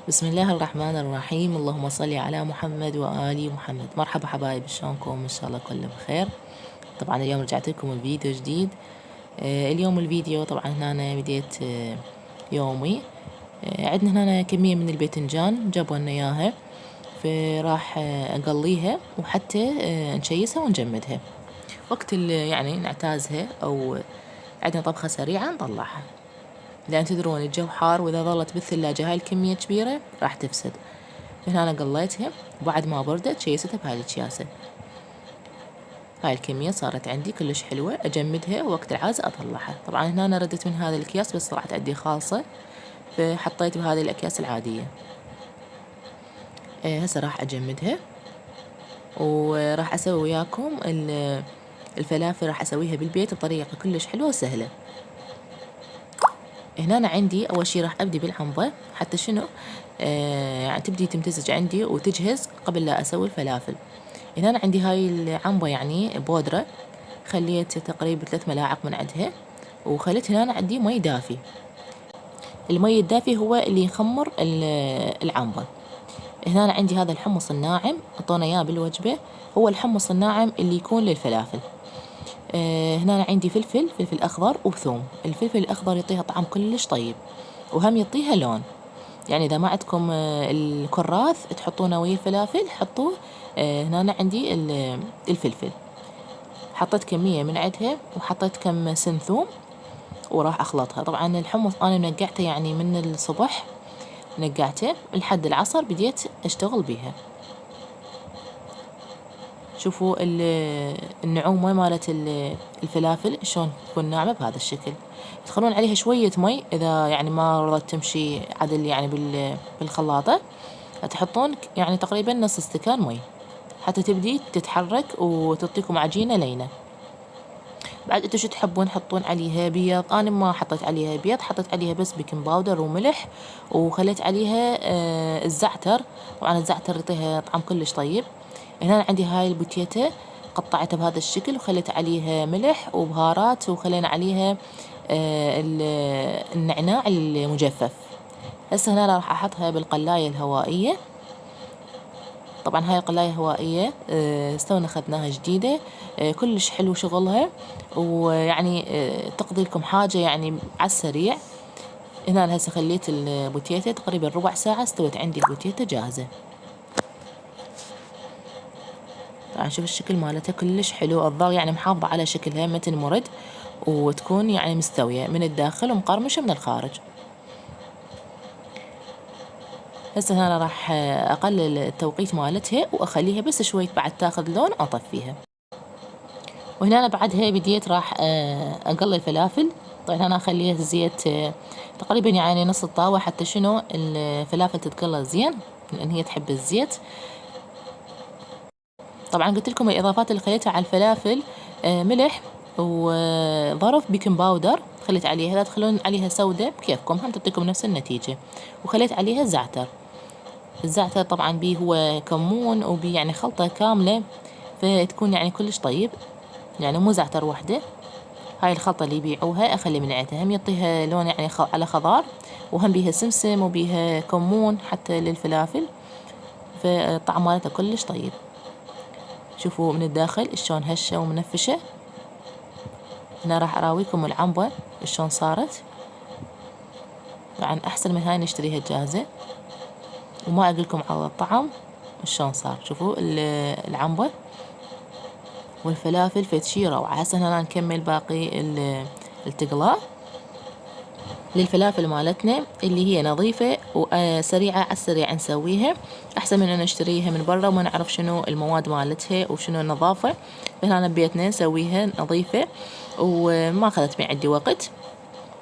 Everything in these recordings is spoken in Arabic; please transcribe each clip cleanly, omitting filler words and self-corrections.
بسم الله الرحمن الرحيم. اللهم صل على محمد وآل محمد. مرحبا حبايب، شلونكم؟ إن شاء الله كله بخير. طبعا اليوم رجعت لكم بفيديو جديد. اليوم الفيديو طبعا هنا بديت يومي. عندنا هنا كمية من الباذنجان جابوا لنا إياها، فراح أقليها وحتى نشيسها ونجمدها وقت يعني نعتازها أو عندنا طبخة سريعة نطلعها، لأن تدرون الجو حار وإذا ظلت بالثلاجة هاي الكمية كبيرة راح تفسد. من هنا قليتها وبعد ما بردت شيستها بهاي الكياسة. هاي الكمية صارت عندي كلش حلوة، أجمدها وقت العازة أطلعها. طبعا هنا أنا ردت من هذا الأكياس بس طلعت عندي خالصة، فحطيت بهذه الأكياس العادية. هسه راح أجمدها وراح أسوي وياكم الفلافل. راح أسويها بالبيت بطريقة كلش حلوة وسهلة. هنا أنا عندي أول شي راح أبدي بالعنبة حتى شنو يعني تبدي تمتزج عندي وتجهز قبل لا أسوي الفلافل. هنا أنا عندي هاي العنبة يعني بودرة، خليت تقريبا 3 ملاعق من عندها، وخليت هنا أنا عندي مي دافي. المي الدافي هو اللي يخمر العنبة. هنا أنا عندي هذا الحمص الناعم أعطونا إياه بالوجبة، هو الحمص الناعم اللي يكون للفلافل. هنا أنا عندي فلفل أخضر وثوم. الفلفل الأخضر يعطيها طعم كلش طيب وهم يعطيها لون. يعني إذا ما عندكم الكراث تحطونه ويا الفلافل حطوه. هنا أنا عندي الفلفل حطيت كمية من عندها وحطيت كم سن ثوم وراح أخلطها. طبعا الحمص أنا نقعته يعني من الصبح، نقعته لحد العصر بديت أشتغل بيها. شوفوا النعومة مالت الفلافل شلون تكون ناعمة بهذا الشكل. تدخلون عليها شوية مي إذا يعني ما رضت تمشي عدل يعني بالخلاطة، تحطون يعني تقريبا نص استكان مي حتى تبدي تتحرك وتعطيكم عجينة لينة. بعد انتو شو تحبون حطون عليها بيض؟ انا ما حطيت عليها بيض، حطيت عليها بس بيكنج باودر وملح وخليت عليها الزعتر. طبعا الزعتر يعطيها طعم كلش طيب. هنا عندي هاي البوتيتا قطعتها بهذا الشكل وخليت عليها ملح وبهارات وخلينا عليها النعناع المجفف. هسه هنا راح احطها بالقلاية الهوائية. طبعا هاي القلاية هوائية استونا أخذناها جديدة، كلش حلو شغلها، ويعني تقضي لكم حاجة يعني على السريع. هنا هسه خليت البوتيتا تقريبا ربع ساعة استوت عندي البوتيتا جاهزة. طبعا شوف الشكل مالتها كلش حلو، الظل يعني محافظة على شكلها ما تنمرد وتكون يعني مستوية من الداخل ومقرمشة من الخارج. هسه هنا راح أقلل التوقيت مالتها وأخليها بس شوي بعد تاخذ لون أطفيها. وهنا أنا بعدها بديت راح أقلي الفلافل. طبعا أنا أخليها الزيت تقريبا يعني نص الطاوة حتى شنو الفلافل تتقلى زين لأن هي تحب الزيت. طبعا قلت لكم الإضافات اللي خليتها على الفلافل ملح وظرف بيكنج باودر خليت عليها، لا تخلون عليها سودة بكيفكم هم تعطيكم نفس النتيجة. وخليت عليها زعتر. الزعتر طبعا بيه هو كمون وبيه يعني خلطة كاملة فتكون يعني كلش طيب، يعني مو زعتر وحدة. هاي الخلطة اللي يبيعوها أخلي من عندها، هم يعطيها لون يعني على خضار وهم بيها سمسم وبيها كمون حتى للفلافل، فالطعم مالتها كلش طيب. شوفوا من الداخل شلون هشة ومنفشة. هنا راح أراويكم العنبة شلون صارت. طبعا أحسن من هاي نشتريها جاهزة وما أقولكم على الطعم شلون صار. شوفوا العنبة والفلافل فد روعة. هسه هنا نكمل باقي التقلاء للفلافل مالتنا اللي هي نظيفة وسريعة على السريع نسويها، أحسن من أن نشتريها من برا وما نعرف شنو المواد مالتها وشنو النظافة. هنا بيتنا نسويها نظيفة وما أخذت من عندي وقت،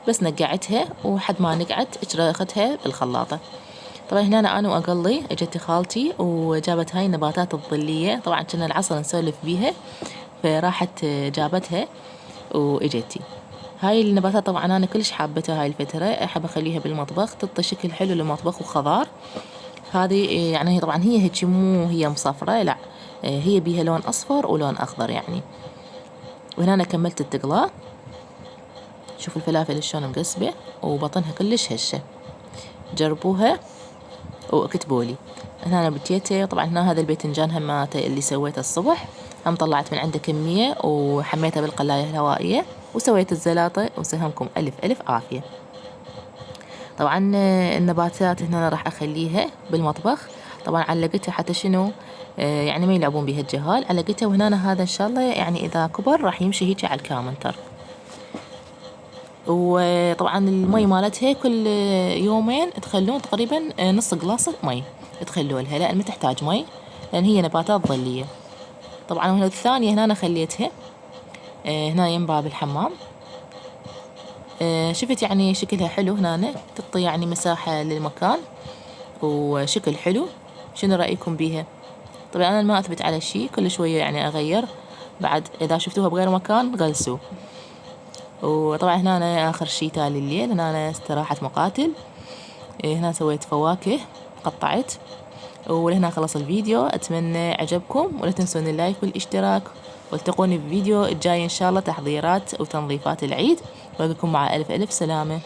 بس نقعتها وحد ما نقعت أخذتها بالخلاطة. طبعا هنا أنا وأقلي اجت خالتي وجابت هاي النباتات الظلية، طبعا كنا العصر نسولف بيها فراحت جابتها واجتي. هاي النباتات طبعا أنا كلش حابتها هاي الفترة، أحب أخليها بالمطبخ تعطي شكل حلو للمطبخ وخضار. هذه يعني طبعا هي هيك مو هي مصفرة، لا هي بيها لون أصفر ولون أخضر يعني. وهنا أنا كملت التقلاء. شوفوا الفلافل شلون مقسبة وبطنها كلش هشة، جربوها واكتبوا لي. هنا أنا بتيته طبعا. هنا هذا الباذنجان هماته اللي سويته الصبح، هم طلعت من عنده كمية وحميتها بالقلاية الهوائية وسويت الزلاطة، وسهمكم ألف ألف عافية. طبعا النباتات هنا راح أخليها بالمطبخ، طبعا علقتها حتى شنو يعني ما يلعبون بها الجهال، علقتها. وهنا هذا إن شاء الله يعني إذا كبر راح يمشي هيك على الكامنتر. وطبعا المي مالتها كل يومين تخلون تقريبا نص قلاصة مي تخلوا لها، لأن ما تحتاج مي، لأن هي نباتات ظلية. طبعا وهنا الثانية هنا أنا خليتها هنا يم باب الحمام. شفت يعني شكلها حلو، هنا تعطي يعني مساحة للمكان وشكل حلو. شنو رأيكم بيها؟ طبعا أنا ما أثبت على شيء، كل شوية يعني أغير. بعد إذا شفتوها بغير مكان غلسوا. وطبعا هنا أنا آخر شيء تالي الليل، هنا أنا استراحة مقاتل. هنا سويت فواكه قطعت. ولهنا خلص الفيديو، أتمنى عجبكم، ولا تنسون اللايك والاشتراك، والتقوني في فيديو الجاي إن شاء الله تحضيرات وتنظيفات العيد. وأقولكم مع ألف ألف سلامة.